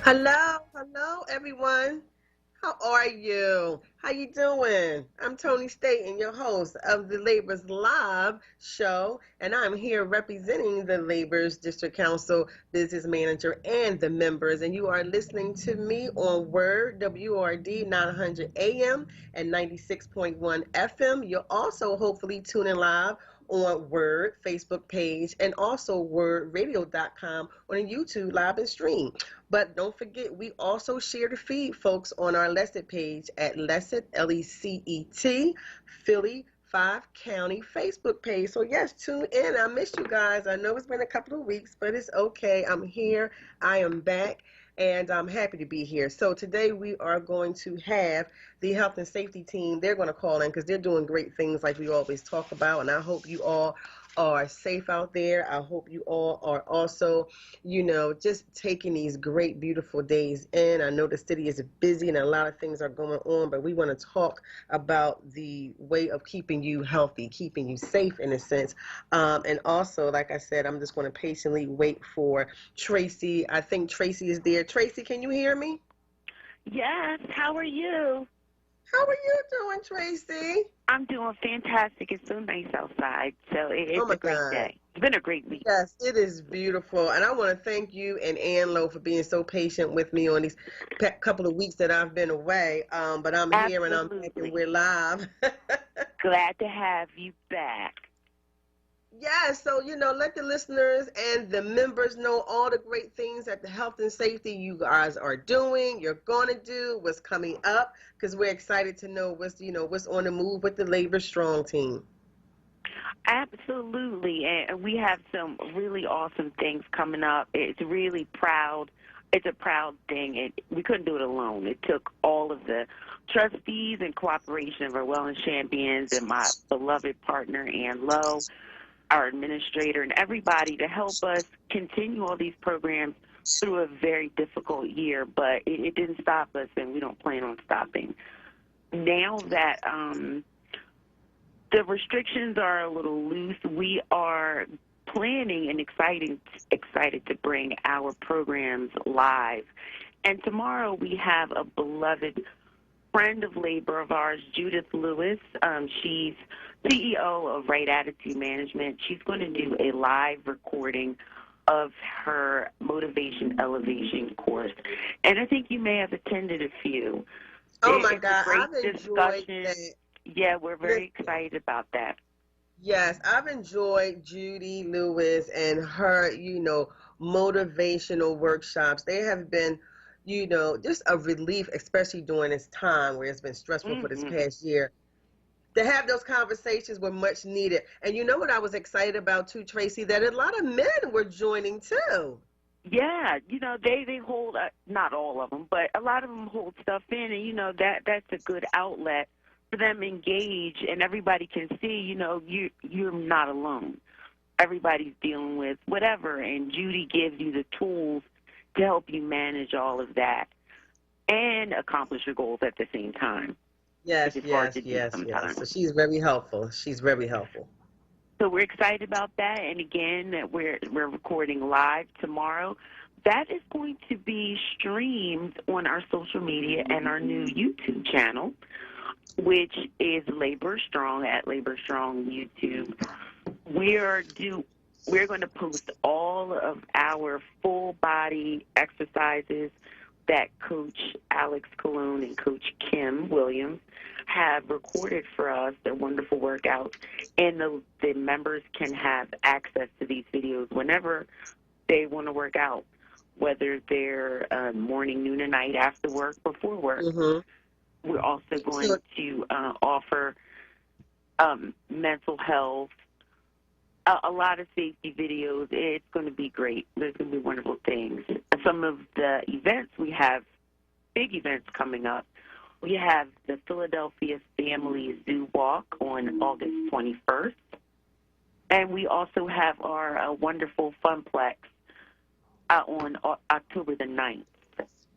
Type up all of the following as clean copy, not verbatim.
Hello, everyone. How are you? How you doing? I'm Tony Staten, your host of the Labor's Live show, and I'm here representing the Labor's District Council Business Manager and the members, and you are listening to me on WURD, WRD 900 AM and 96.1 FM. You'll also hopefully tune in live on WURD Facebook page and also wordradio.com on a YouTube live and stream. But don't forget, we also share the feed, folks, on our Lecet page at Lecet, Lecet, Philly 5 County Facebook page. So, yes, tune in. I missed you guys. I know it's been a couple of weeks, but it's okay. I'm here. I am back. And I'm happy to be here. So today we are going to have the health and safety team. They're going to call in because they're doing great things like we always talk about. And I hope you all are safe out there. I hope you all are also, just taking these great, beautiful days in. I know the city is busy and a lot of things are going on, but we want to talk about the way of keeping you healthy, keeping you safe in a sense. And also, like I said, I'm just going to patiently wait for Tracy. I think Tracy is there. Tracy, can you hear me? Yes, how are you? How are you doing, Tracy? I'm doing fantastic. It's so nice outside, so Oh it's my a great God. day. It's been a great week. Yes, it is beautiful. And I want to thank you and Ann Lo for being so patient with me on these couple of weeks that I've been away. But I'm here and I'm back and Absolutely. we're live. Glad to have you back. Yeah, so let the listeners and the members know all the great things that the health and safety you guys are doing, you're gonna do, what's coming up, because we're excited to know what's on the move with the Labor Strong team. Absolutely, and we have some really awesome things coming up. It's really proud. It's a proud thing. We couldn't do it alone. It took all of the trustees and cooperation of our wellness champions and my beloved partner, Ann Lowe, our administrator, and everybody to help us continue all these programs through a very difficult year, but it didn't stop us, and we don't plan on stopping. Now that the restrictions are a little loose, we are planning and excited to bring our programs live. And tomorrow we have a beloved friend of labor of ours, Judith Lewis. She's CEO of Right Attitude Management. She's going to do a live recording of her Motivation Elevation course. And I think you may have attended a few. Oh my It's God, a great I've enjoyed discussion. that. Yeah, we're very excited about that. Yes, I've enjoyed Judy Lewis and her, motivational workshops. They have been, just a relief, especially during this time where it's been stressful for this Mm-hmm. past year. To have those conversations were much needed. And you know what I was excited about too, Tracy, that a lot of men were joining too. Yeah, they hold, not all of them, but a lot of them hold stuff in, and, that's a good outlet for them to engage, and everybody can see, you're not alone. Everybody's dealing with whatever, and Judy gives you the tools to help you manage all of that and accomplish your goals at the same time, Yes, which is hard yes, to do yes, yes. sometimes. So she's very helpful. She's very helpful. So we're excited about that, and again, that we're recording live tomorrow. That is going to be streamed on our social media and our new YouTube channel, which is Labor Strong at Labor Strong YouTube. We're going to post all of our full body exercises that Coach Alex Colon and Coach Kim Williams have recorded for us. They're wonderful workouts, and the members can have access to these videos whenever they want to work out, whether they're morning, noon, or night, after work, before work. Mm-hmm. We're also going to offer mental health, a lot of safety videos. It's going to be great. There's going to be wonderful things. Some of the events, we have big events coming up. We have the Philadelphia Family Zoo Walk on August 21st. And we also have our wonderful Funplex on October the 9th.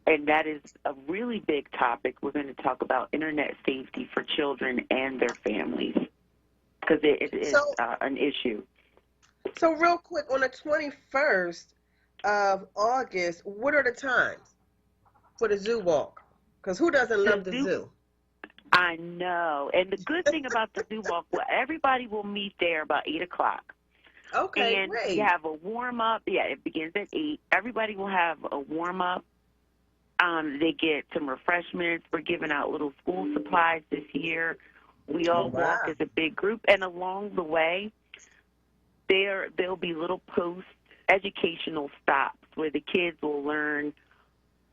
And that is a really big topic. We're going to talk about internet safety for children and their families, because it is an issue. So real quick, on the 21st of August, what are the times? for the zoo walk? Because who doesn't The love the zoo, zoo? I know. And the good thing about the zoo walk, well, everybody will meet there about 8 o'clock. Okay, And we great. have a warm-up. Yeah, it begins at 8. Everybody will have a warm-up. They get some refreshments. We're giving out little school supplies this year. We Oh, all walk wow. as a big group. And along the way, there'll be little post-educational stops where the kids will learn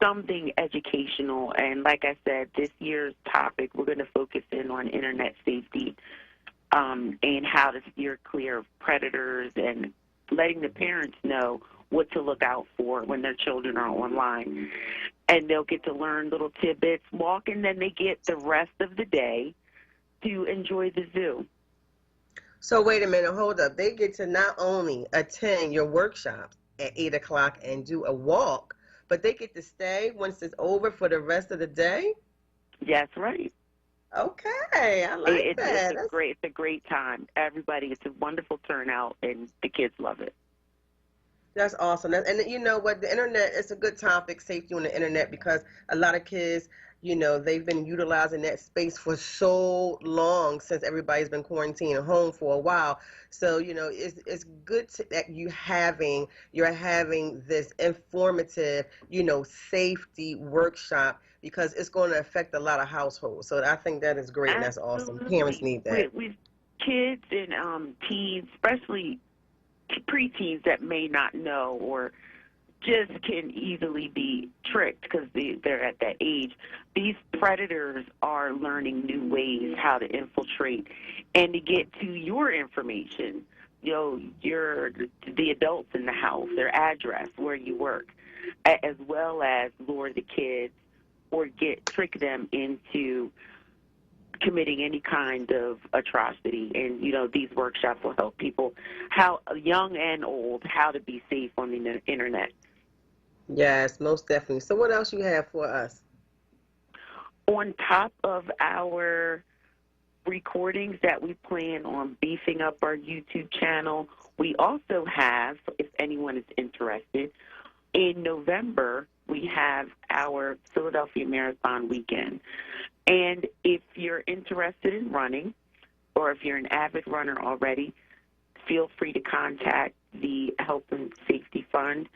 something educational. And like I said, this year's topic, we're going to focus in on internet safety, and how to steer clear of predators, and letting the parents know what to look out for when their children are online. And they'll get to learn little tidbits, walk, and then they get the rest of the day to enjoy the zoo. So wait a minute, hold up. They get to not only attend your workshop at 8 o'clock and do a walk, but they get to stay once it's over for the rest of the day? That's right. Okay, I like that. It's a great time. Everybody, it's a wonderful turnout, and the kids love it. That's awesome. And you know what? The internet is a good topic, safety on the internet, because a lot of kids, they've been utilizing that space for so long since everybody's been quarantined at home for a while. So, it's good that you're having this informative, safety workshop, because it's going to affect a lot of households. So I think that is great and that's awesome. Parents Absolutely. need that. With kids and teens, especially preteens that may not know or just can easily be tricked because they're at that age. These predators are learning new ways how to infiltrate and to get to your information. The adults in the house, their address, where you work, as well as lure the kids or trick them into committing any kind of atrocity. And, these workshops will help people, how young and old, how to be safe on the internet. Yes, most definitely. So what else you have for us? On top of our recordings that we plan on beefing up our YouTube channel, we also have, if anyone is interested, in November, we have our Philadelphia Marathon weekend. And if you're interested in running, or if you're an avid runner already, feel free to contact the Health and Safety Fund,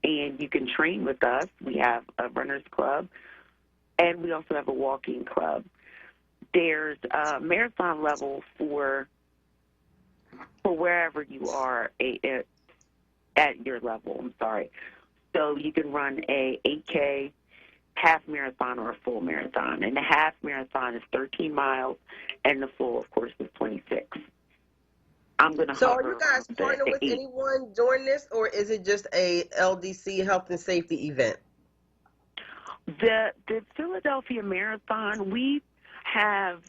and you can train with us. We have a runners club, and we also have a walking club. There's a marathon level for wherever you are at your level. I'm sorry. So you can run a 8K, half marathon, or a full marathon. And the half marathon is 13 miles, and the full, of course, is 26. I'm going to So are you guys partnering with anyone during this, or is it just a LDC health and safety event? The Philadelphia Marathon, we have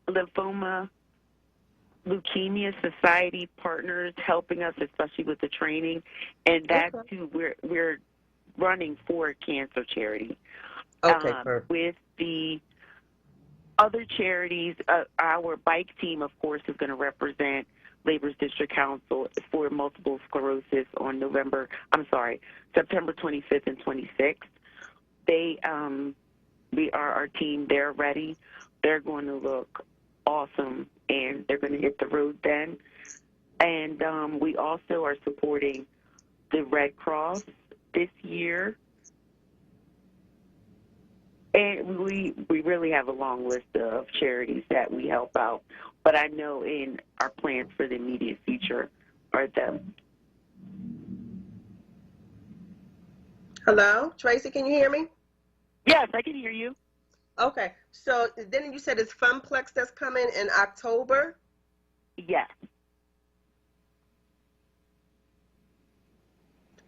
lymphoma, leukemia society partners helping us, especially with the training, and that's who we're running for cancer charity. Okay, perfect. With the other charities, our bike team, of course, is going to represent Labor's District Council for multiple sclerosis on September 25th and 26th. Our team, they're ready. They're going to look awesome, and they're going to hit the road then. And we also are supporting the Red Cross this year. And we really have a long list of charities that we help out. But I know in our plans for the immediate future are them. Hello? Tracy, can you hear me? Yes, I can hear you. Okay. So then you said it's Funplex that's coming in October? Yes.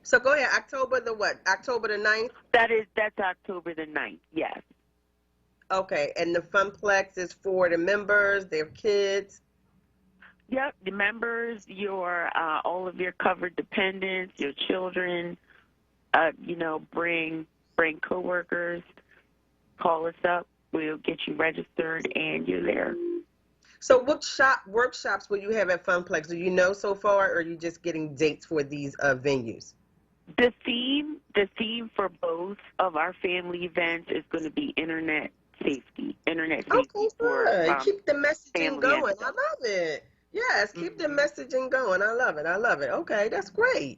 So go ahead. October the what? October the 9th? That's October the 9th, yes. Okay. And the Funplex is for the members, their kids? Yep, the members, all of your covered dependents, your children, bring coworkers, call us up, we'll get you registered, and you're there. So what workshops will you have at Funplex? Do you know so far, or are you just getting dates for these venues? The theme for both of our family events is going to be internet Okay, safety for good. Keep the messaging family and going. I adults. love it. Yes, keep the Hmm. messaging going. I love it. I love it. Okay, that's great.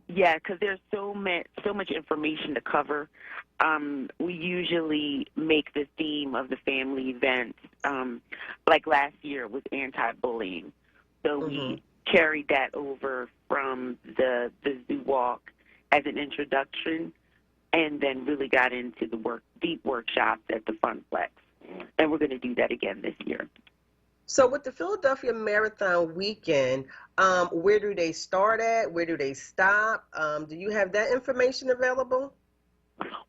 Yeah, because there's so much information to cover. We usually make the theme of the family event, like last year was anti-bullying, so Hmm. we carried that over from the zoo walk as an introduction, and then really got into the deep workshops at the Funplex, and we're going to do that again this year. So with the Philadelphia Marathon weekend, where do they start at? Where do they stop? Do you have that information available?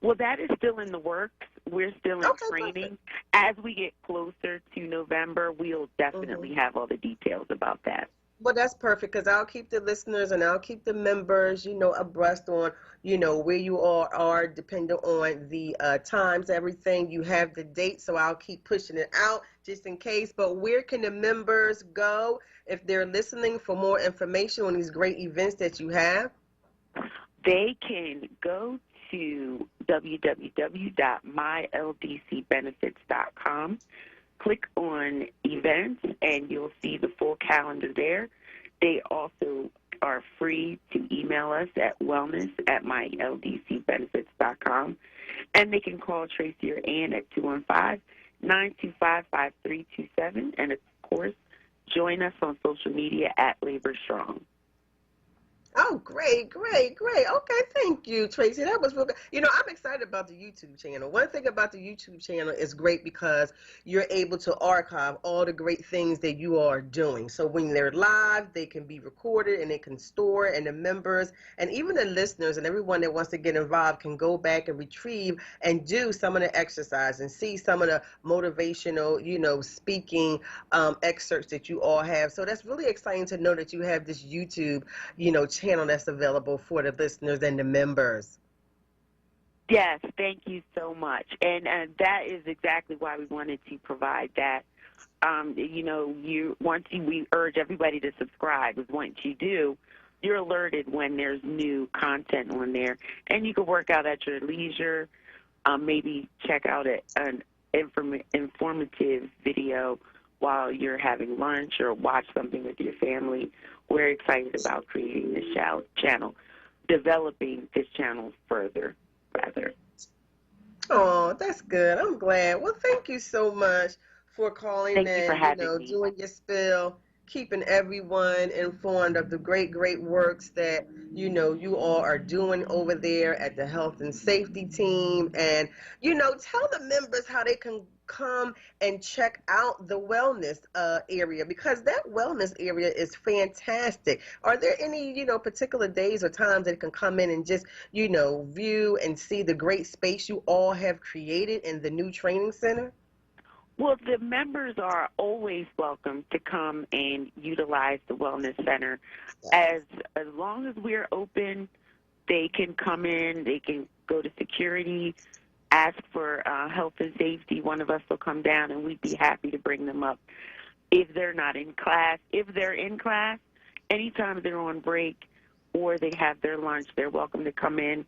Well, that is still in the works. We're still in Okay, perfect. training. As we get closer to November, we'll Hmm. definitely have all the details about that. Well, that's perfect because I'll keep the listeners and I'll keep the members, abreast on, where you all are, depending on the times, everything. You have the date, so I'll keep pushing it out just in case. But where can the members go if they're listening for more information on these great events that you have? They can go to www.myldcbenefits.com, click on events, and you'll see the full calendar there. They also are free to email us at wellness@myldcbenefits.com, and they can call Tracy or Ann at 215-925-5327, and of course, join us on social media at Labor Strong. Oh, great, great, great. Okay, thank you, Tracy. That was real good. I'm excited about the YouTube channel. One thing about the YouTube channel is great because you're able to archive all the great things that you are doing. So when they're live, they can be recorded and they can store, and the members and even the listeners and everyone that wants to get involved can go back and retrieve and do some of the exercise and see some of the motivational, speaking excerpts that you all have. So that's really exciting to know that you have this YouTube channel that's available for the listeners and the members. Yes, thank you so much. And that is exactly why we wanted to provide that. We urge everybody to subscribe. Because once you do, you're alerted when there's new content on there, and you can work out at your leisure. Maybe check out an informative video while you're having lunch, or watch something with your family. We're excited about creating this channel, developing this channel further, rather. Oh, that's good. I'm glad. Well, thank you so much for calling Thank you for and, having me. doing your spill, keeping everyone informed of the great, great works that, you all are doing over there at the health and safety team. And, tell the members how they can come and check out the wellness area because that wellness area is fantastic. Are there any, particular days or times that it can come in and just view and see the great space you all have created in the new training center? Well, the members are always welcome to come and utilize the Wellness Center. Yes. As long as we're open, they can come in, they can go to security, ask for health and safety. One of us will come down, and we'd be happy to bring them up. If they're not in class, if they're in class, anytime they're on break or they have their lunch, they're welcome to come in.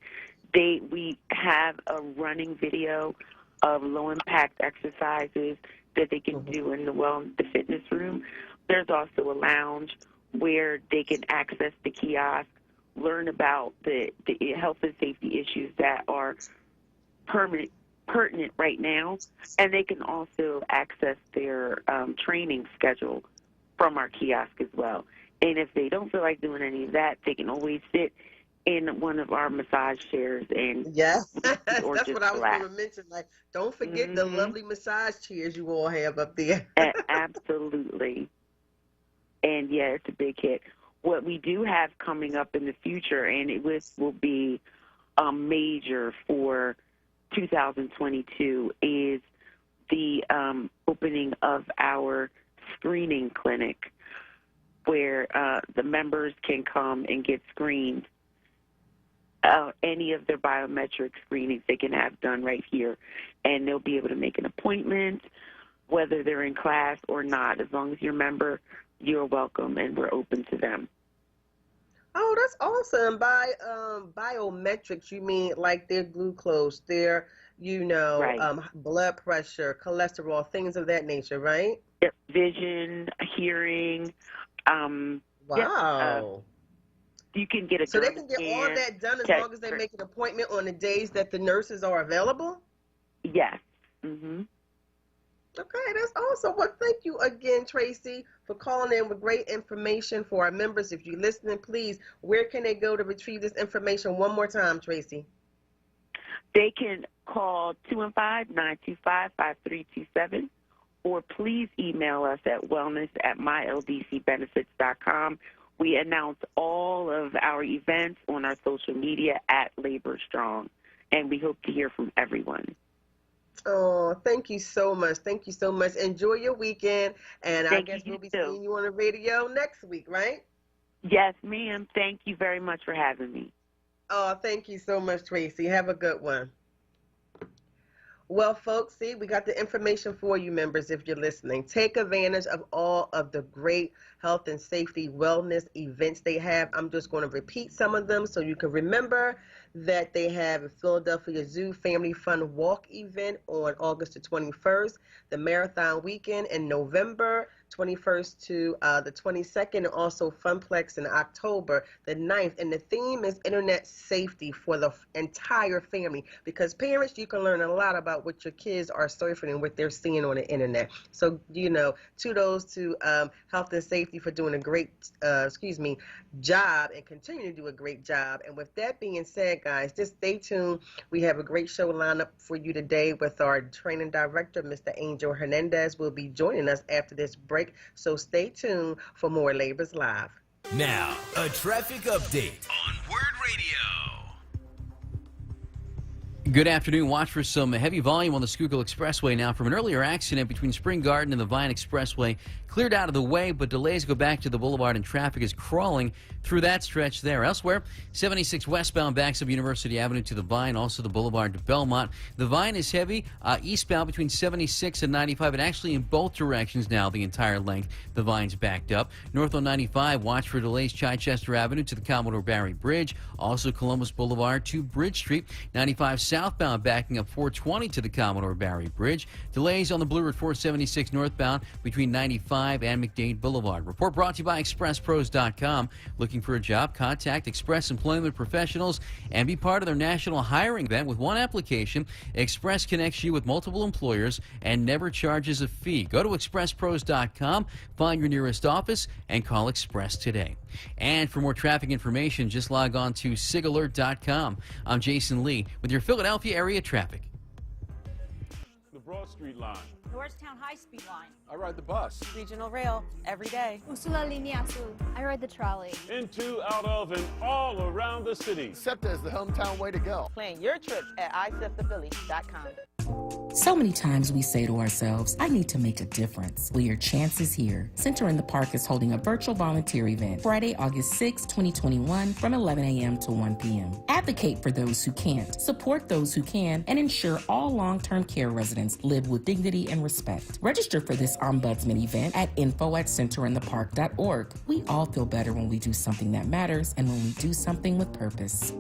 We have a running video of low impact exercises that they can Mhm. do in the fitness room. There's also a lounge where they can access the kiosk, learn about the health and safety issues that are pertinent right now, and they can also access their training schedule from our kiosk as well. And if they don't feel like doing any of that, they can always sit in one of our massage chairs and Yes, or that's just what I was going relax. to mention. Like, don't forget the Hmm. lovely massage chairs you all have up there. Absolutely. And yeah, it's a big hit. What we do have coming up in the future, and will be major for 2022, is the opening of our screening clinic where the members can come and get screened. Any of their biometric screenings they can have done right here, and they'll be able to make an appointment whether they're in class or not. As long as you're a member, you're welcome, and we're open to them. Oh, that's awesome. By biometrics, you mean like their glucose, their, Right. blood pressure, cholesterol, things of that nature, right? Yep. Vision, hearing. Yep. Wow. You can get a So they derm can get all scan. that done as Check long as they for- make an appointment on the days that the nurses are available? Yes. Mm-hmm. Okay, that's awesome. Well, thank you again, Tracy, for calling in with great information for our members. If you're listening, please, where can they go to retrieve this information one more time, Tracy? They can call 215-925-5327, or please email us at wellness@myldcbenefits.com. We announce all of our events on our social media at Labor Strong, and we hope to hear from everyone. Oh, thank you so much. Thank you so much. Enjoy your weekend, and I guess we'll be seeing you on the radio next week, right? Yes, ma'am. Thank you very much for having me. Oh, thank you so much, Tracy. Have a good one. Well, folks, see, we got the information for you, members, if you're listening. Take advantage of all of the great health and safety wellness events they have. I'm just going to repeat some of them so you can remember that they have a Philadelphia Zoo Family Fun Walk event on August the 21st, the Marathon Weekend in November 21st to the 22nd, and also Funplex in October the 9th. And the theme is internet safety for the entire family, because parents, you can learn a lot about what your kids are surfing and what they're seeing on the internet. So, kudos to Health and Safety for doing a great, job, and continue to do a great job. And with that being said, guys, just stay tuned. We have a great show lineup for you today with our training director, Mr. Angel Hernandez, will be joining us after this break. So stay tuned for more Labor's Live. Now, a traffic update on WURD Radio. Good afternoon. Watch for some heavy volume on the Schuylkill Expressway now from an earlier accident between Spring Garden and the Vine Expressway. Cleared out of the way, but delays go back to the boulevard, and traffic is crawling through that stretch there. Elsewhere, 76 westbound backs up University Avenue to the Vine, also the boulevard to Belmont. The Vine is heavy eastbound between 76 and 95, and actually in both directions now, the entire length. The Vine's backed up. North on 95, watch for delays Chichester Avenue to the Commodore Barry Bridge, also Columbus Boulevard to Bridge Street. 95 southbound backing up 420 to the Commodore Barry Bridge. Delays on the Blue Route 476 northbound between 95 and McDade Boulevard. Report brought to you by ExpressPros.com. Looking for a job? Contact Express Employment Professionals and be part of their national hiring event with one application. Express connects you with multiple employers and never charges a fee. Go to ExpressPros.com, find your nearest office, and call Express today. And for more traffic information, just log on to SIGAlert.com. I'm Jason Lee with your Philadelphia area traffic. The Broad Street line. Norristown High-Speed Line. I ride the bus. Regional Rail, every day. Ursula Linea Azul. I ride the trolley. Into, out of, and all around the city. SEPTA is the hometown way to go. Plan your trips at iSEPTAPhilly.com. So many times we say to ourselves, I need to make a difference. Well, your chance is here. Center in the Park is holding a virtual volunteer event Friday, August 6, 2021 from 11 a.m. to 1 p.m. Advocate for those who can't, support those who can, and ensure all long-term care residents live with dignity and respect. Register for this Ombudsman event at info@centerinthepark.org. We all feel better when we do something that matters and when we do something with purpose.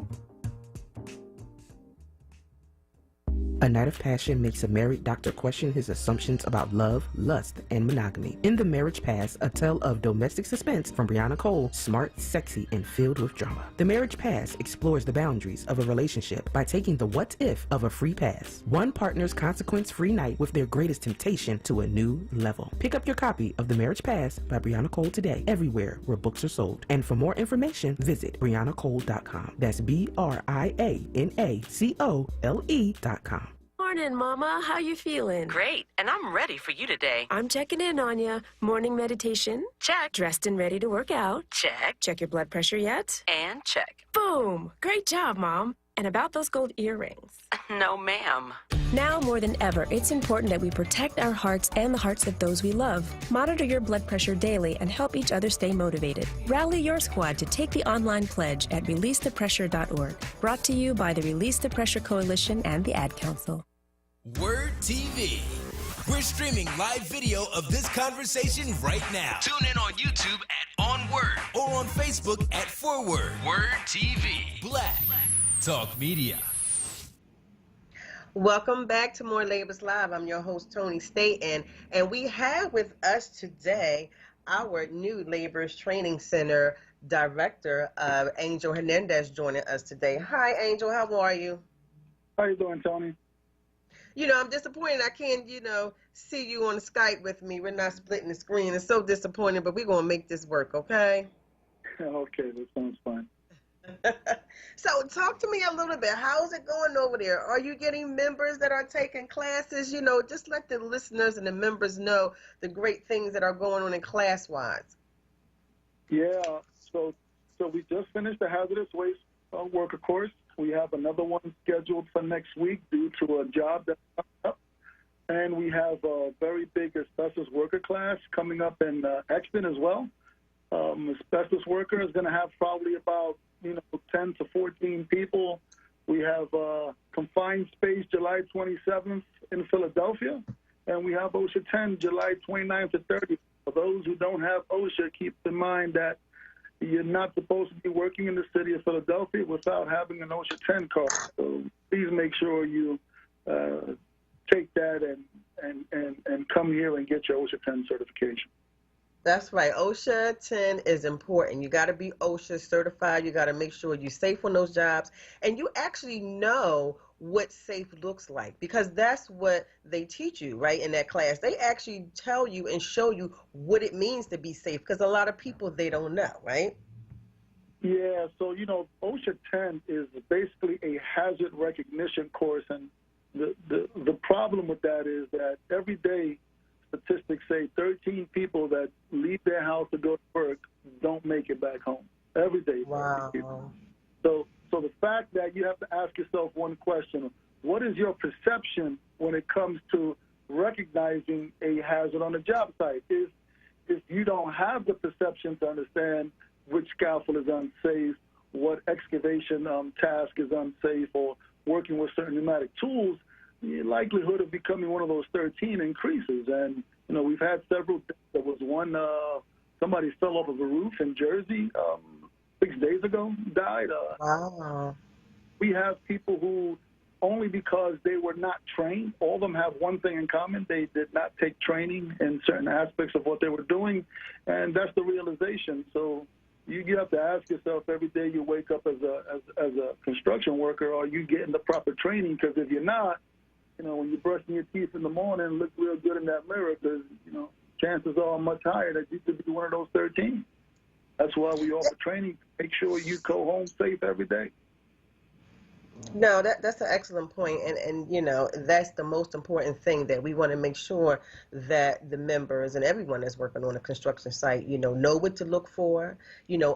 A Night of Passion makes a married doctor question his assumptions about love, lust, and monogamy. In The Marriage Pass, a tale of domestic suspense from Brianna Cole, smart, sexy, and filled with drama. The Marriage Pass explores the boundaries of a relationship by taking the what if of a free pass. One partner's consequence-free night with their greatest temptation to a new level. Pick up your copy of The Marriage Pass by Brianna Cole today, everywhere where books are sold. And for more information, visit BriannaCole.com. That's BriannaCole.com. Morning, Mama. How you feeling? Great, and I'm ready for you today. I'm checking in on ya. Morning meditation? Check. Dressed and ready to work out? Check. Check your blood pressure yet? And check. Boom! Great job, Mom. And about those gold earrings? No, ma'am. Now more than ever, it's important that we protect our hearts and the hearts of those we love. Monitor your blood pressure daily and help each other stay motivated. Rally your squad to take the online pledge at releasethepressure.org. Brought to you by the Release the Pressure Coalition and the Ad Council. WURD TV. We're streaming live video of this conversation right now. Tune in on YouTube at onWURD or on Facebook at ForWord. WURD TV. Black Talk Media. Welcome back to More Labors Live. I'm your host, Tony Staten, and we have with us today our new Laborers Training Center Director, Angel Hernandez, joining us today. Hi, Angel. How are you? How you doing, Tony? I'm disappointed I can't, see you on Skype with me. We're not splitting the screen. It's so disappointing, but we're going to make this work, okay? Okay, that sounds fine. So talk to me a little bit. How's it going over there? Are you getting members that are taking classes? Just let the listeners and the members know the great things that are going on in class-wise. Yeah, so we just finished the hazardous waste worker course. We have another one scheduled for next week due to a job that's coming up. And we have a very big asbestos worker class coming up in Exton as well. Asbestos worker is going to have probably about 10 to 14 people. We have confined space July 27th in Philadelphia, and we have OSHA 10 July 29th to 30th. For those who don't have OSHA, keep in mind that you're not supposed to be working in the city of Philadelphia without having an OSHA 10 card. So please make sure you take that and come here and get your OSHA 10 certification. That's right. OSHA 10 is important. You got to be OSHA certified. You got to make sure you're safe on those jobs. And you actually know what safe looks like, because that's what they teach you, right, in that class. They actually tell you and show you what it means to be safe, because a lot of people, they don't know, right? Yeah, so, OSHA 10 is basically a hazard recognition course. And the problem with that is that every day, statistics say 13 people that leave their house to go to work don't make it back home. Every day. Wow. So the fact that you have to ask yourself one question: what is your perception when it comes to recognizing a hazard on a job site? If you don't have the perception to understand which scaffold is unsafe, what excavation task is unsafe, or working with certain pneumatic tools, the likelihood of becoming one of those 13 increases. And, we've had several. There was one, somebody fell off of a roof in Jersey 6 days ago, died. Wow. We have people who, only because they were not trained, all of them have one thing in common: they did not take training in certain aspects of what they were doing, and that's the realization. So you have to ask yourself every day you wake up as a construction worker, are you getting the proper training? Because if you're not, when you're brushing your teeth in the morning, look real good in that mirror, because, chances are much higher that you could be one of those 13. That's why we offer training. Make sure you go home safe every day. No, that's an excellent point. And that's the most important thing, that we want to make sure that the members and everyone that's working on a construction site, know what to look for,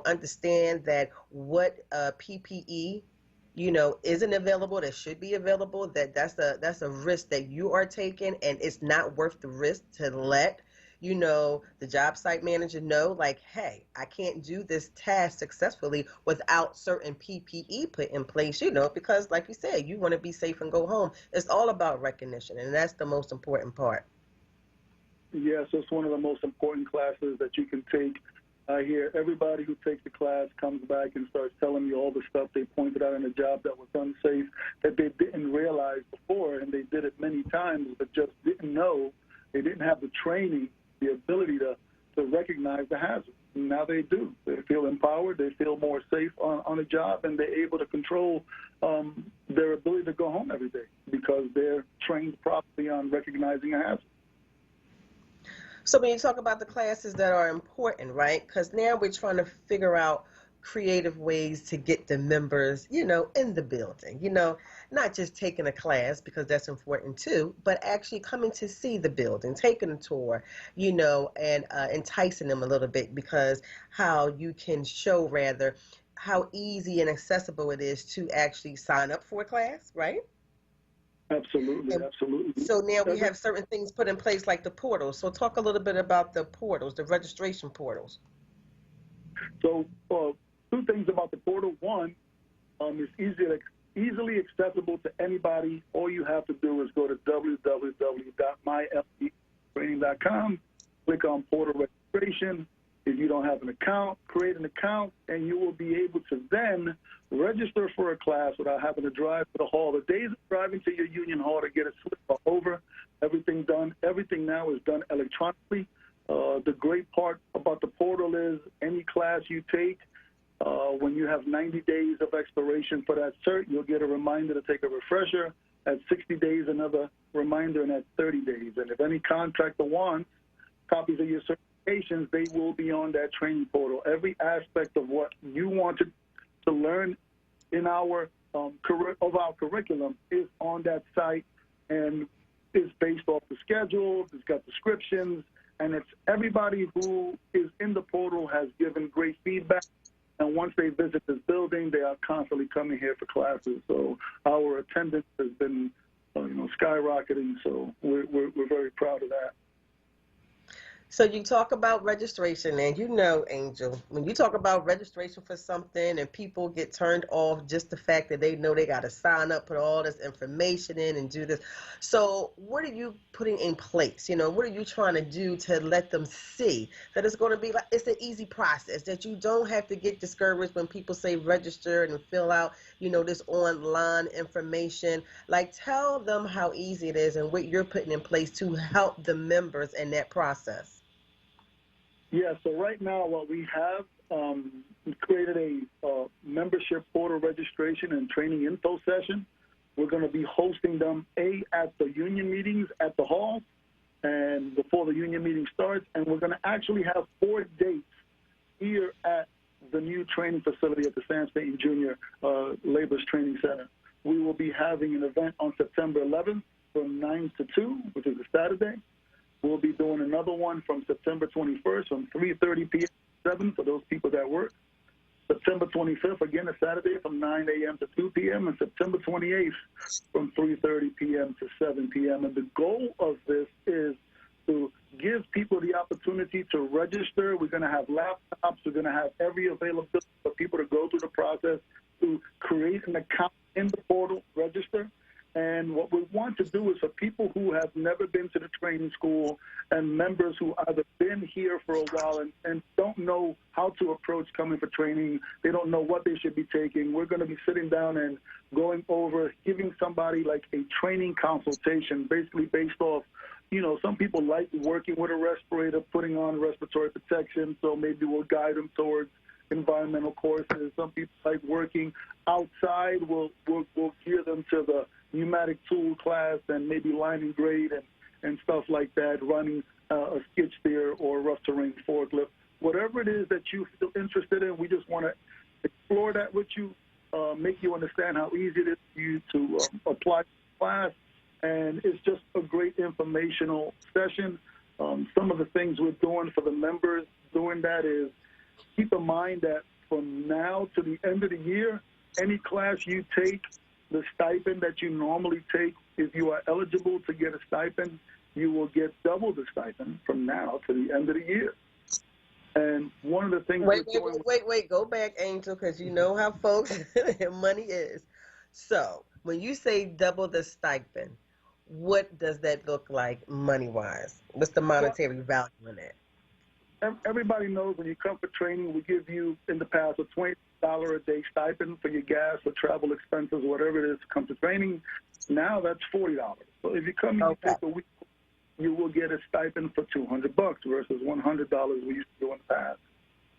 understand that what PPE isn't available, that should be available, that's a risk that you are taking, and it's not worth the risk to let the job site manager know, like, hey, I can't do this task successfully without certain PPE put in place, because like you said, you want to be safe and go home. It's all about recognition, and that's the most important part. Yes, it's one of the most important classes that you can take. I hear everybody who takes the class comes back and starts telling me all the stuff they pointed out in a job that was unsafe, that they didn't realize before, and they did it many times, but just didn't know. They didn't have the training, the ability to recognize the hazard. Now they do. They feel empowered. They feel more safe on a job, and they're able to control their ability to go home every day because they're trained properly on recognizing a hazard. So when you talk about the classes that are important, right, because now we're trying to figure out creative ways to get the members, in the building, not just taking a class, because that's important too, but actually coming to see the building, taking a tour, and enticing them a little bit, because how you can show rather how easy and accessible it is to actually sign up for a class, right? Absolutely, absolutely. So now we have certain things put in place, like the portals. So talk a little bit about the portals, the registration portals. So two things about the portal. One, it's easy to easily accessible to anybody. All you have to do is go to www.mylbtraining.com, click on portal registration. If you don't have an account, create an account, and you will be able to then register for a class without having to drive to the hall. The days of driving to your union hall to get a slip are over. Everything done. Everything now is done electronically. The great part about the portal is any class you take, when you have 90 days of expiration for that cert, you'll get a reminder to take a refresher. At 60 days, another reminder, and at 30 days. And if any contractor wants copies of your certifications, they will be on that training portal. Every aspect of what you wanted to learn in our curriculum is on that site, and is based off the schedule. It's got descriptions, and it's everybody who is in the portal has given great feedback. And once they visit this building, they are constantly coming here for classes. So our attendance has been, skyrocketing. So we're very proud of that. So you talk about registration, and Angel, when you talk about registration for something and people get turned off, just the fact that they know they got to sign up, put all this information in and do this. So what are you putting in place? What are you trying to do to let them see that it's going to be it's an easy process, that you don't have to get discouraged when people say register and fill out, this online information. Like, tell them how easy it is and what you're putting in place to help the members in that process. Yeah, so right now what we have, we created a membership portal registration and training info session. We're going to be hosting them, at the union meetings at the hall and before the union meeting starts, and we're going to actually have 4 dates here at the new training facility at the Sam Staton Jr. Labor's Training Center. We will be having an event on September 11th from 9 to 2, which is a Saturday. We'll be doing another one from September 21st from 3:30 p.m. to 7 for those people that work. September 25th, again, a Saturday from 9 a.m. to 2 p.m. And September 28th from 3:30 p.m. to 7 p.m. And the goal of this is to give people the opportunity to register. We're going to have laptops. We're going to have every availability for people to go through the process to create an account in the portal, register. And what we want to do is for people who have never been to the training school and members who either been here for a while and don't know how to approach coming for training, they don't know what they should be taking, we're going to be sitting down and going over, giving somebody like a training consultation, basically based off, some people like working with a respirator, putting on respiratory protection, so maybe we'll guide them towards environmental courses. Some people like working outside. We'll gear them to the pneumatic tool class and maybe line and grade and stuff like that, running a skid steer or rough terrain forklift. Whatever it is that you feel interested in, we just want to explore that with you, make you understand how easy it is for you to apply to the class. And it's just a great informational session. Some of the things we're doing for the members doing that is keep in mind that from now to the end of the year, any class you take, the stipend that you normally take, if you are eligible to get a stipend, you will get double the stipend from now to the end of the year. And one of the things Wait, go back, Angel, because you know how folks money is. So when you say double the stipend, what does that look like money-wise? What's the monetary value in it? Everybody knows when you come for training, we give you, in the past, a $20 a day stipend for your gas or travel expenses, whatever it is to come to training. Now that's $40. So if you come and take a week, you will get a stipend for $200 versus $100 we used to do in the past.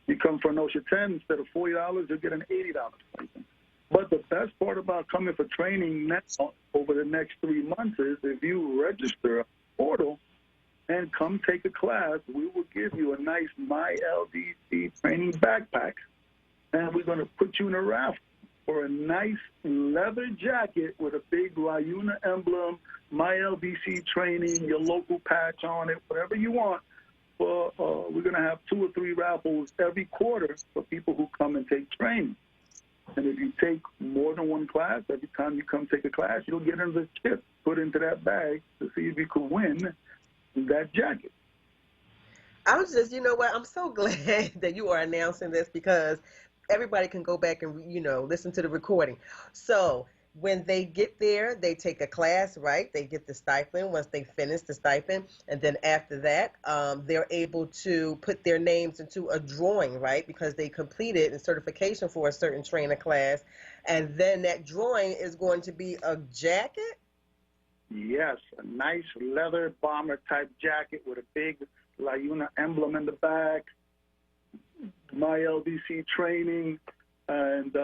You come for an OSHA 10, instead of $40, you'll get an $80 stipend. But the best part about coming for training now over the next 3 months is if you register a portal and come take a class, we will give you a nice MyLBC training backpack, and we're going to put you in a raffle for a nice leather jacket with a big Ryuna emblem, MyLBC training, your local patch on it, whatever you want. We're going to have 2 or 3 raffles every quarter for people who come and take training. And if you take more than one class, every time you come take a class, you'll get another chip put into that bag to see if you can win that jacket. I was just, I'm so glad that you are announcing this because everybody can go back and, listen to the recording. So when they get there, they take a class, right? They get the stipend once they finish the stipend. And then after that, they're able to put their names into a drawing, right? Because they completed a certification for a certain trainer class. And then that drawing is going to be a jacket? Yes, a nice leather bomber type jacket with a big La Una emblem in the back, my LDC training, and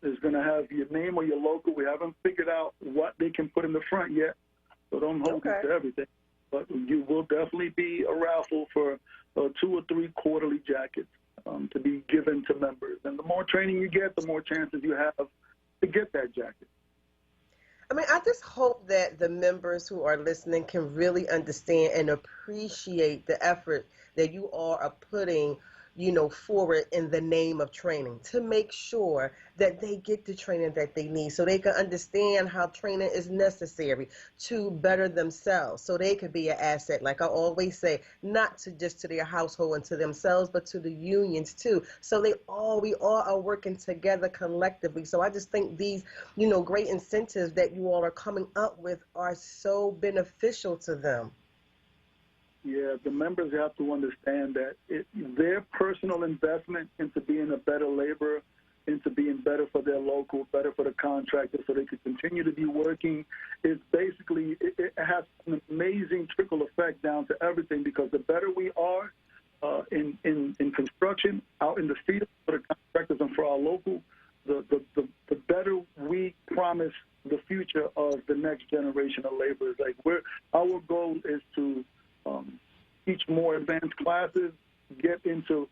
is going to have your name or your logo. We haven't figured out what they can put in the front yet, so don't hold me to everything. But you will definitely be a raffle for 2 or 3 quarterly jackets to be given to members. And the more training you get, the more chances you have to get that jacket. I mean, I just hope that the members who are listening can really understand and appreciate the effort that you all are putting, forward in the name of training to make sure that they get the training that they need so they can understand how training is necessary to better themselves so they could be an asset, like I always say, not to just to their household and to themselves, but to the unions too. So we all are working together collectively. So I just think these, great incentives that you all are coming up with are so beneficial to them. Yeah, the members have to understand that their personal investment into being a better laborer, into being better for their local, better for the contractor, so they can continue to be working, is basically, it has an amazing trickle effect down to everything, because the better we are in construction, out in the field for the contractors and for our local, the better we promise the future of the next generation of laborers. Like our goal is to teach more advanced classes, get into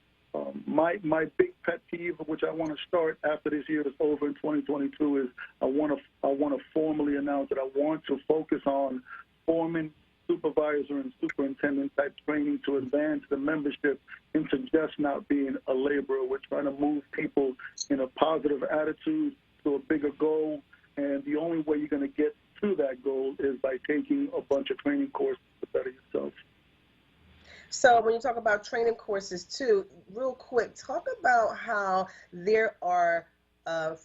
my big pet peeve, which I want to start after this year is over in 2022, is I want to formally announce that I want to focus on foreman, supervisor, and superintendent type training to advance the membership into just not being a laborer. We're trying to move people in a positive attitude to a bigger goal, and the only way you're going to get to that goal is by taking a bunch of training courses to better yourself. So when you talk about training courses too, real quick, talk about how there are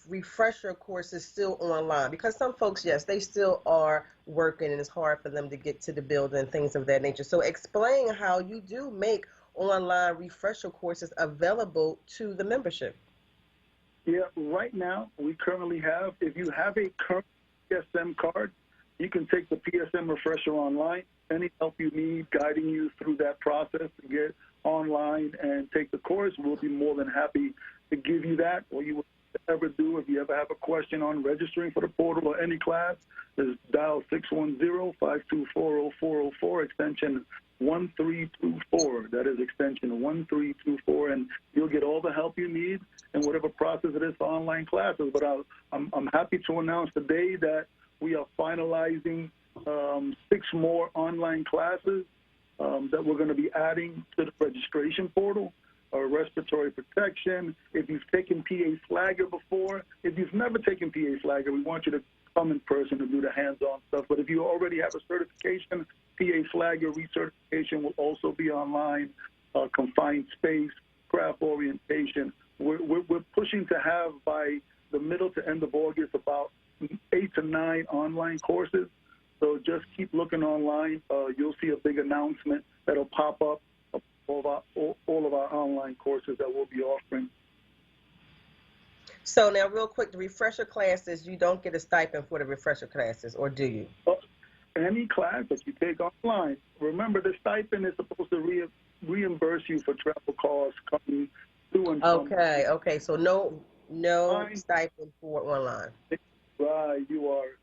refresher courses still online, because some folks, yes, they still are working and it's hard for them to get to the building and things of that nature. So explain how you do make online refresher courses available to the membership. Yeah, right now we currently have, if you have a current PSM card, you can take the PSM refresher online. Any help you need guiding you through that process to get online and take the course, we'll be more than happy to give you that. Or you would ever do, if you ever have a question on registering for the portal or any class, is dial 610-524-0404, extension 1324. That is extension 1324, and you'll get all the help you need in whatever process it is for online classes. But I'm happy to announce today that we are finalizing 6 more online classes that we're going to be adding to the registration portal. Respiratory protection. If you've taken PA Flagger before, if you've never taken PA Flagger, we want you to come in person and do the hands-on stuff. But if you already have a certification, PA Flagger recertification will also be online. Confined space, craft orientation. We're pushing to have by the middle to end of August about 8 to 9 online courses. So just keep looking online. You'll see a big announcement that'll pop up of all of our online courses that we'll be offering. So now real quick, the refresher classes, you don't get a stipend for the refresher classes, or do you? Any class that you take online. Remember, the stipend is supposed to reimburse you for travel costs coming to and from. Okay, so no stipend for online. Right, you are.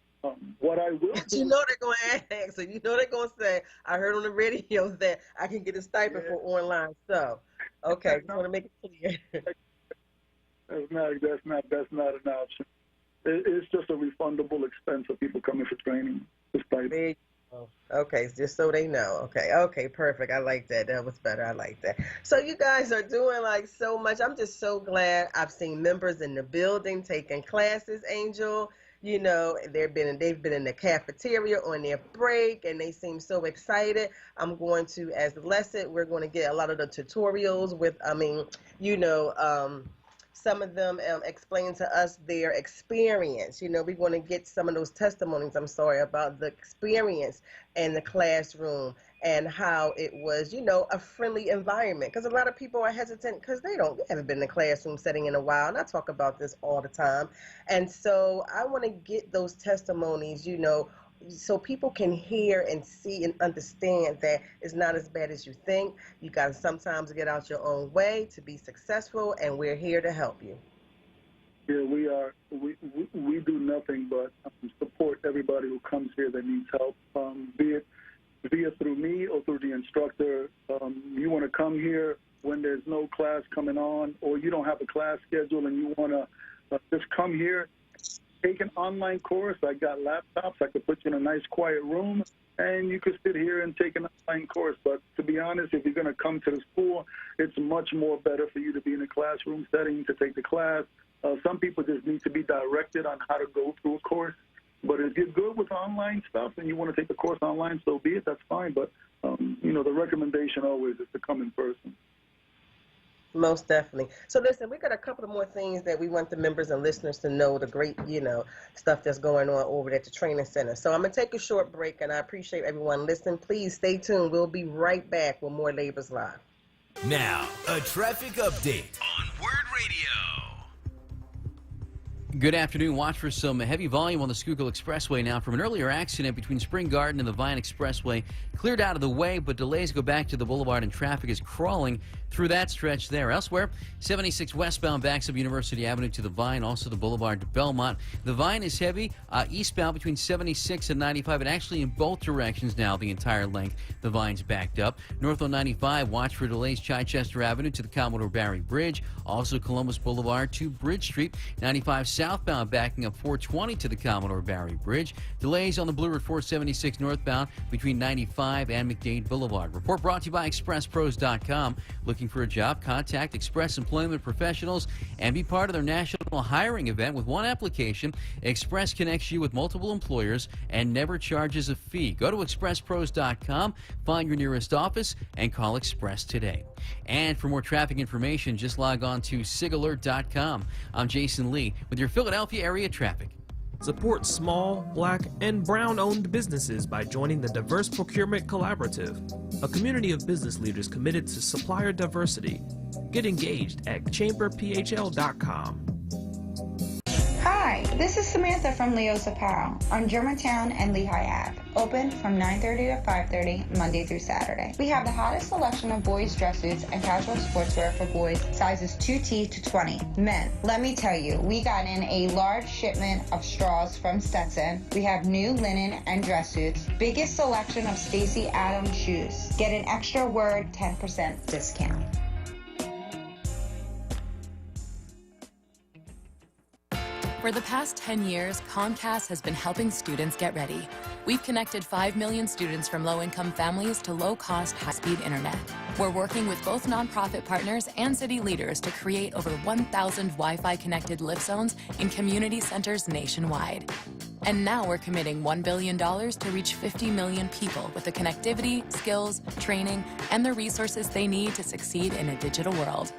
What I will do, you know they're going to ask, so you know they're going to say, I heard on the radio that I can get a stipend for online. So, okay, just want to make it clear. That's not an option. It's just a refundable expense for people coming for training. Okay, just so they know. Okay, perfect. I like that. That was better. I like that. So you guys are doing like so much. I'm just so glad. I've seen members in the building taking classes, Angel. You know, they've been in the cafeteria on their break, and they seem so excited. I'm going to, as lesson, we're going to get a lot of the tutorials with, some of them explain to us their experience. You know, we want to get some of those testimonies, about the experience in the classroom and how it was, you know, a friendly environment. Because a lot of people are hesitant because they haven't been in a classroom setting in a while. And I talk about this all the time. And so I want to get those testimonies, you know, so people can hear and see and understand that it's not as bad as you think. You got to sometimes get out your own way to be successful, and we're here to help you. Yeah, we are. We do nothing but support everybody who comes here that needs help, be it through me or through the instructor. You want to come here when there's no class coming on, or you don't have a class schedule and you want to just come here, take an online course. I got laptops. I could put you in a nice quiet room, and you could sit here and take an online course. But to be honest, if you're going to come to the school, it's much more better for you to be in a classroom setting to take the class. Some people just need to be directed on how to go through a course. But if you're good with online stuff and you want to take the course online, so be it. That's fine. But, you know, the recommendation always is to come in person. Most definitely. So listen, we got a couple of more things that we want the members and listeners to know, the great, you know, stuff that's going on over at the training center. So I'm going to take a short break, and I appreciate everyone listening. Please stay tuned. We'll be right back with more Labors Live. Now, a traffic update on WURD Radio. Good afternoon. Watch for some heavy volume on the Schuylkill Expressway now from an earlier accident between Spring Garden and the Vine Expressway. Cleared out of the way, but delays go back to the boulevard and traffic is crawling through that stretch there. Elsewhere, 76 westbound backs up University Avenue to the Vine, also the boulevard to Belmont. The Vine is heavy eastbound between 76 and 95, and actually in both directions now, the entire length. The Vine's backed up. North on 95, watch for delays Chichester Avenue to the Commodore Barry Bridge, also Columbus Boulevard to Bridge Street. 95 southbound backing up 420 to the Commodore Barry Bridge. Delays on the Blue Route 476 northbound between 95 and McDade Boulevard. Report brought to you by ExpressPros.com. Looking for a job? Contact Express Employment Professionals and be part of their national hiring event with one application. Express connects you with multiple employers and never charges a fee. Go to ExpressPros.com, find your nearest office, and call Express today. And for more traffic information, just log on to SIGAlert.com. I'm Jason Lee with your Philadelphia area traffic. Support small, black, and brown-owned businesses by joining the Diverse Procurement Collaborative, a community of business leaders committed to supplier diversity. Get engaged at chamberphl.com. Hi, this is Samantha from Leo's Apparel on Germantown and Lehigh Ave. Open from 9:30 to 5:30 Monday through Saturday. We have the hottest selection of boys' dress suits and casual sportswear for boys sizes 2T to 20. Men, let me tell you, we got in a large shipment of straws from Stetson. We have new linen and dress suits. Biggest selection of Stacy Adams shoes. Get an extra WURD 10% discount. For the past 10 years, Comcast has been helping students get ready. We've connected 5 million students from low-income families to low-cost, high-speed internet. We're working with both nonprofit partners and city leaders to create over 1,000 Wi-Fi connected lift zones in community centers nationwide. And now we're committing $1 billion to reach 50 million people with the connectivity, skills, training, and the resources they need to succeed in a digital world.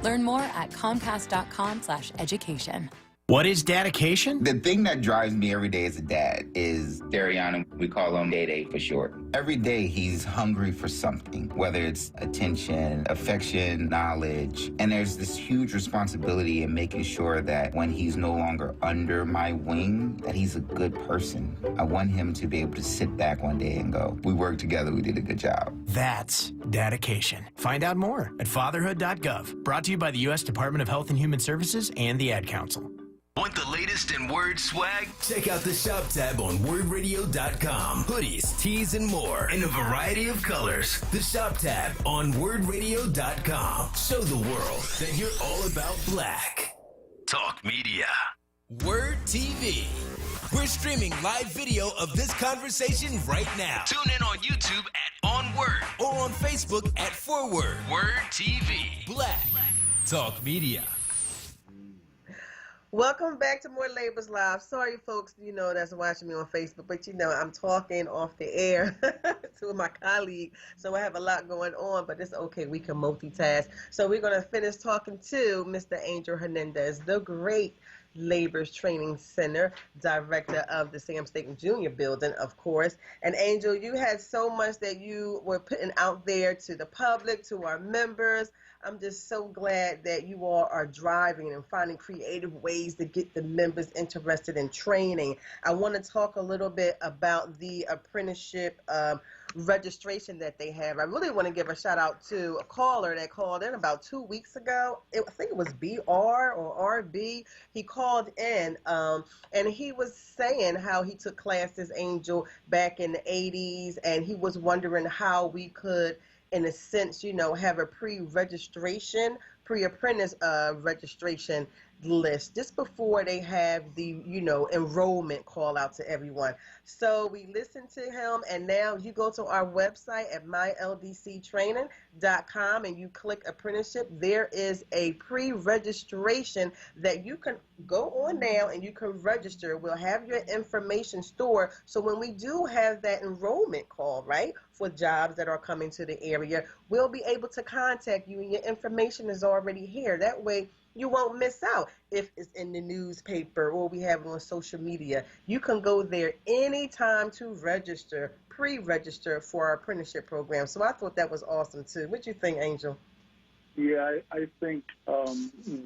Learn more at comcast.com/education. What is dedication? The thing that drives me every day as a dad is Dariana. We call him Day Day for short. Every day he's hungry for something, whether it's attention, affection, knowledge. And there's this huge responsibility in making sure that when he's no longer under my wing, that he's a good person. I want him to be able to sit back one day and go, we worked together, we did a good job. That's dedication. Find out more at fatherhood.gov. Brought to you by the U.S. Department of Health and Human Services and the Ad Council. Want the latest in WURD swag? Check out the shop tab on WURDradio.com. Hoodies, tees, and more in a variety of colors. The shop tab on WURDradio.com. Show the world that you're all about black. Talk media. WURD TV. We're streaming live video of this conversation right now. Tune in on YouTube at onWURD or on Facebook at ForWord. WURD TV. Black. Talk media. Welcome back to More Labors Live. Sorry, folks, that's watching me on Facebook, but I'm talking off the air to my colleague, so I have a lot going on, but it's okay. We can multitask. So we're going to finish talking to Mr. Angel Hernandez, the great Labor's Training Center, director of the Sam Staton Jr. building, of course. And Angel, you had so much that you were putting out there to the public, to our members. I'm just so glad that you all are driving and finding creative ways to get the members interested in training. I want to talk a little bit about the apprenticeship registration that they have. I really want to give a shout out to a caller that called in about 2 weeks ago. I think it was BR or RB. He called in and he was saying how he took classes, Angel, back in the 80s, and he was wondering how we could, in a sense, have a pre-registration, pre-apprentice registration list just before they have the, enrollment call out to everyone. So we listened to him, and now you go to our website at myldctraining.com and you click apprenticeship. There is a pre-registration that you can go on now and you can register. We'll have your information stored, so when we do have that enrollment call, right, for jobs that are coming to the area, we'll be able to contact you, and your information is already here. That way you won't miss out if it's in the newspaper or we have it on social media. You can go there anytime to register, pre-register for our apprenticeship program. So I thought that was awesome too. What do you think, Angel? Yeah, I think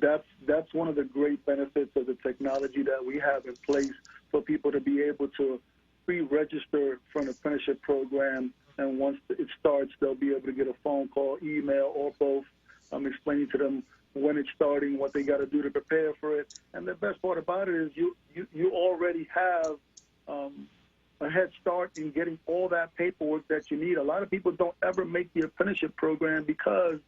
that's one of the great benefits of the technology that we have in place for people to be able to pre-register for an apprenticeship program. And once it starts, they'll be able to get a phone call, email, or both, explaining to them when it's starting, what they got to do to prepare for it. And the best part about it is you already have a head start in getting all that paperwork that you need. A lot of people don't ever make the apprenticeship program because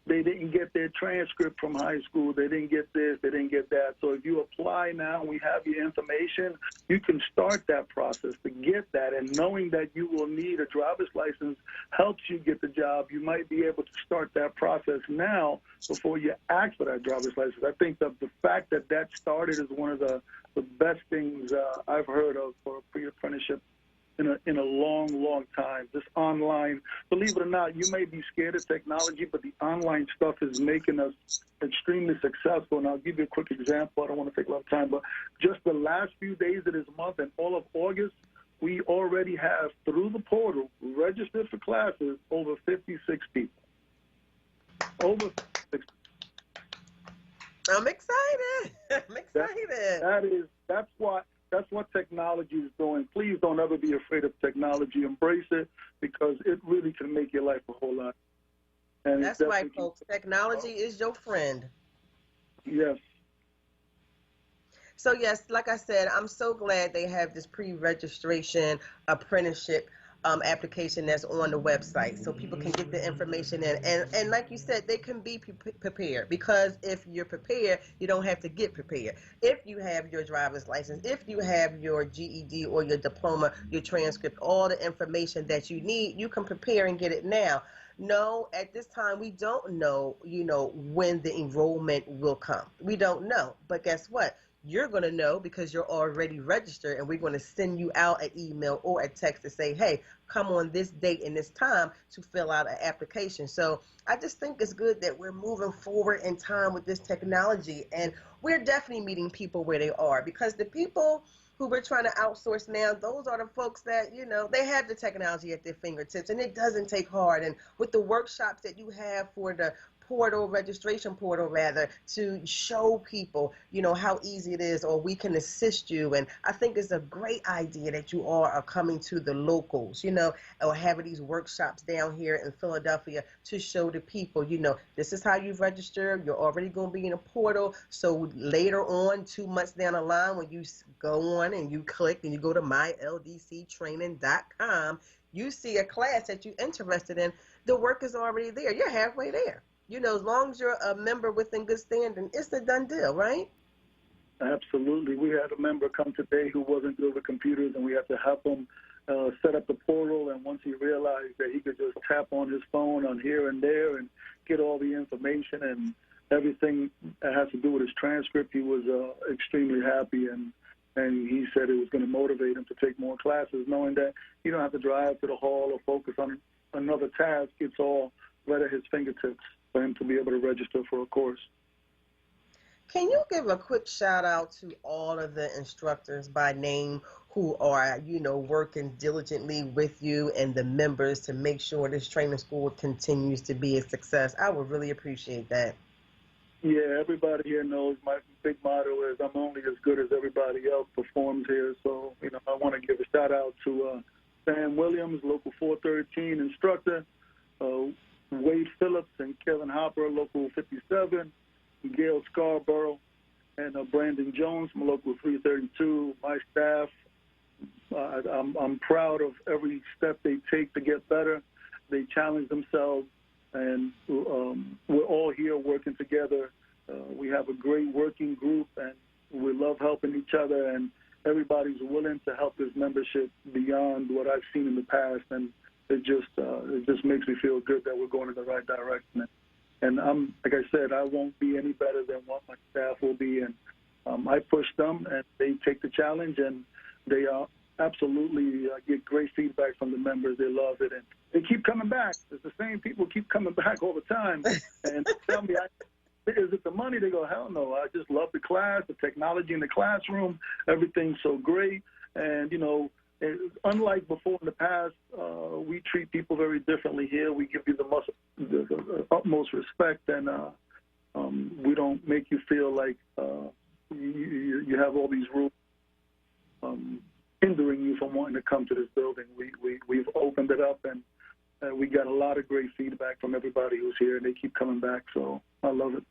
they didn't get their transcript from high school. They didn't get this. They didn't get that. So if you apply now and we have your information, you can start that process to get that. And knowing that you will need a driver's license helps you get the job. You might be able to start that process now before you ask for that driver's license. I think the fact that that started is one of the best things I've heard of for a pre-apprenticeship in a long, long time. This online, believe it or not, you may be scared of technology, but the online stuff is making us extremely successful. And I'll give you a quick example. I don't want to take a lot of time, but just the last few days of this month and all of August, we already have, through the portal, registered for classes, over 56 people. Over 56. I'm excited. I'm excited. That's what technology is doing. Please don't ever be afraid of technology. Embrace it, because it really can make your life a whole lot. And that's right, folks. Technology is your friend. Yes. So, yes, like I said, I'm so glad they have this pre-registration apprenticeship application that's on the website, so people can get the information in. And like you said, they can be prepared, because if you're prepared, you don't have to get prepared. If you have your driver's license, if you have your GED or your diploma, your transcript, all the information that you need, you can prepare and get it now. No, at this time, we don't know, when the enrollment will come. We don't know. But guess what? You're going to know, because you're already registered, and we're going to send you out an email or a text to say, hey, come on this date and this time to fill out an application. So I just think it's good that we're moving forward in time with this technology, and we're definitely meeting people where they are, because the people who we're trying to outsource now, those are the folks that, they have the technology at their fingertips, and it doesn't take hard. And with the workshops that you have for the registration portal, to show people, how easy it is, or we can assist you. And I think it's a great idea that you all are coming to the locals, or having these workshops down here in Philadelphia to show the people, this is how you register. You're already going to be in a portal. So later on, 2 months down the line, when you go on and you click and you go to myldctraining.com, you see a class that you're interested in, the work is already there. You're halfway there. As long as you're a member within good standing, it's a done deal, right? Absolutely. We had a member come today who wasn't good with computers, and we had to help him set up the portal. And once he realized that he could just tap on his phone on here and there and get all the information, everything that has to do with his transcript, he was extremely happy, and he said it was going to motivate him to take more classes, knowing that you don't have to drive to the hall or focus on another task. It's all right at his fingertips for him to be able to register for a course. Can you give a quick shout out to all of the instructors by name who are, working diligently with you and the members to make sure this training school continues to be a success? I would really appreciate that. Yeah, everybody here knows my big motto is I'm only as good as everybody else performs here. So, I want to give a shout out to Sam Williams, Local 413 instructor, Wade Phillips and Kevin Hopper, Local 57, Gail Scarborough, and Brandon Jones from Local 332. My staff, I'm proud of every step they take to get better. They challenge themselves, and we're all here working together. We have a great working group, and we love helping each other, and everybody's willing to help this membership beyond what I've seen in the past, and it just makes me feel good that we're going in the right direction. And like I said, I won't be any better than what my staff will be, and I push them, and they take the challenge, and they absolutely get great feedback from the members. They love it, and they keep coming back. It's the same people keep coming back all the time, and tell me, is it the money? They go, hell no. I just love the class, the technology in the classroom. Everything's so great, and unlike before in the past, we treat people very differently here. We give you the utmost respect, and we don't make you feel like you have all these rules hindering you from wanting to come to this building. We've opened it up, and we got a lot of great feedback from everybody who's here, and they keep coming back, so I love it.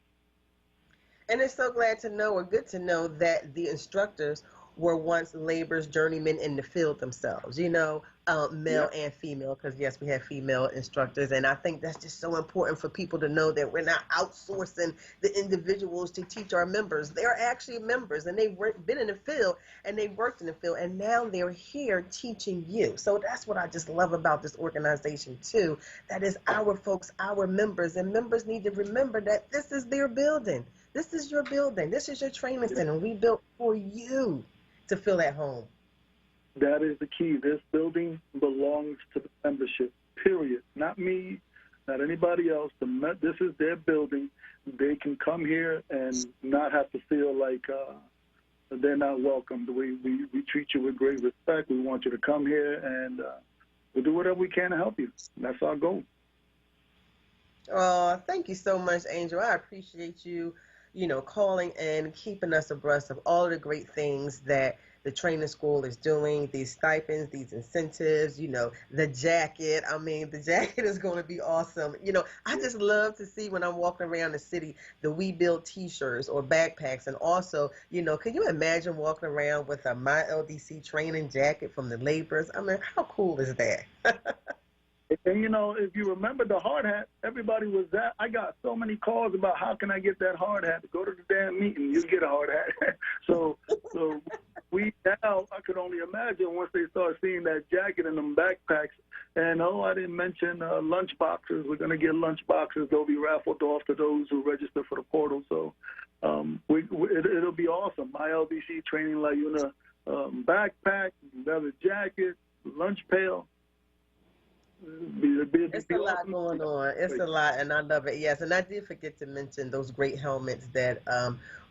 And it's so glad to know, or good to know, that the instructors were once laborers, journeymen in the field themselves, male and female, because yes, we have female instructors, and I think that's just so important for people to know that we're not outsourcing the individuals to teach our members. They're actually members, and they've been in the field, and they've worked in the field, and now they're here teaching you. So that's what I just love about this organization too. That is our folks, our members, and members need to remember that this is their building. This is your building. This is your training center. We built for you to feel at home. That is the key. This building belongs to the membership, period. Not me, not anybody else. This is their building. They can come here and not have to feel like they're not welcomed. We treat you with great respect. We want you to come here, and we'll do whatever we can to help you. That's our goal. Oh, thank you so much, Angel. I appreciate you, calling and keeping us abreast of all of the great things that the training school is doing, these stipends, these incentives, the jacket. I mean, the jacket is going to be awesome. I just love to see when I'm walking around the city, the We Build t-shirts or backpacks. And also, can you imagine walking around with a My LDC training jacket from the laborers? I mean, how cool is that? And, if you remember the hard hat, everybody was that. I got so many calls about how can I get that hard hat. Go to the damn meeting, you get a hard hat. So we now, I could only imagine once they start seeing that jacket and them backpacks. And, I didn't mention lunch boxes. We're going to get lunch boxes. They'll be raffled off to those who register for the portal. So it'll be awesome. My LDC Training Layuna backpack, leather jacket, lunch pail. It's a lot going on. It's a lot, and I love it. Yes, and I did forget to mention those great helmets that,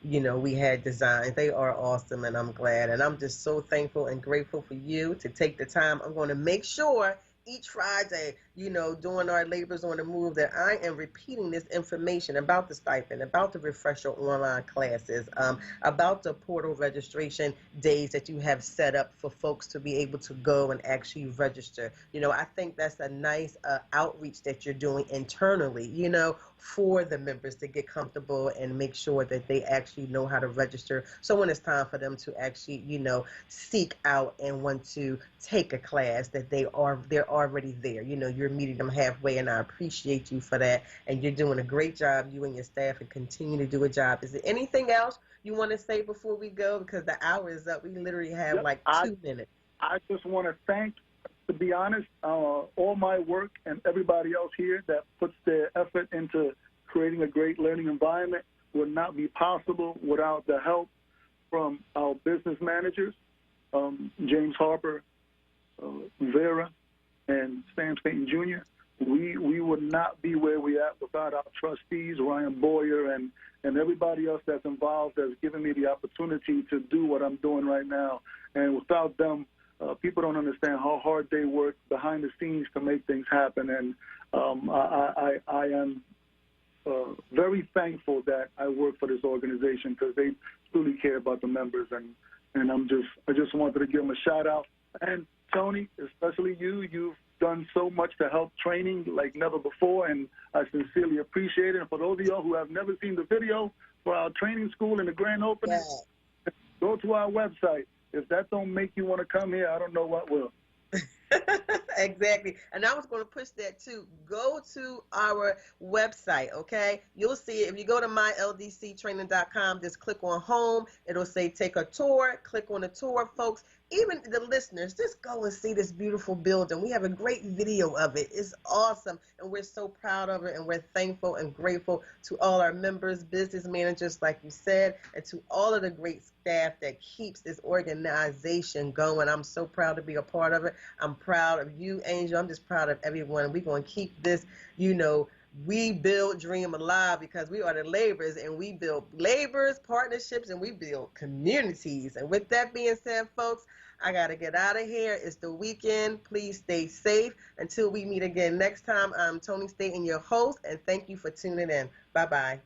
we had designed. They are awesome, and I'm glad. And I'm just so thankful and grateful for you to take the time. I'm going to make sure each Friday, during our Labors on the Move, that I am repeating this information about the stipend, about the refresher online classes, about the portal registration days that you have set up for folks to be able to go and actually register. I think that's a nice outreach that you're doing internally, for the members to get comfortable and make sure that they actually know how to register. So when it's time for them to actually, seek out and want to take a class, that they're already there. You're meeting them halfway, and I appreciate you for that. And you're doing a great job, you and your staff, and continue to do a job. Is there anything else you want to say before we go? Because the hour is up. We literally have 2 minutes. I just want to thank, to be honest, all my work and everybody else here that puts their effort into creating a great learning environment would not be possible without the help from our business managers, James Harper, Vera, and Sam Staten Jr. We would not be where we at without our trustees, Ryan Boyer, and everybody else that's involved that's given me the opportunity to do what I'm doing right now. And without them, people don't understand how hard they work behind the scenes to make things happen. And I am very thankful that I work for this organization because they truly care about the members. And I just wanted to give them a shout out. And Tony, especially you've done so much to help training like never before, and I sincerely appreciate it. And for those of y'all who have never seen the video for our training school and the grand opening, go to our website. If that don't make you want to come here, I don't know what will. Exactly. And I was going to push that too. Go to our website, okay? You'll see it. If you go to myldctraining.com, just click on home. It'll say take a tour. Click on the tour, folks. Even the listeners, just go and see this beautiful building. We have a great video of it. It's awesome, and we're so proud of it, and we're thankful and grateful to all our members, business managers, like you said, and to all of the great staff that keeps this organization going. I'm so proud to be a part of it. I'm proud of you, Angel. I'm just proud of everyone. We're going to keep this, we build dream alive because we are the laborers, and we build labors, partnerships, and we build communities. And with that being said, folks, I got to get out of here. It's the weekend. Please stay safe. Until we meet again next time, I'm Tony Staten, your host, and thank you for tuning in. Bye-bye.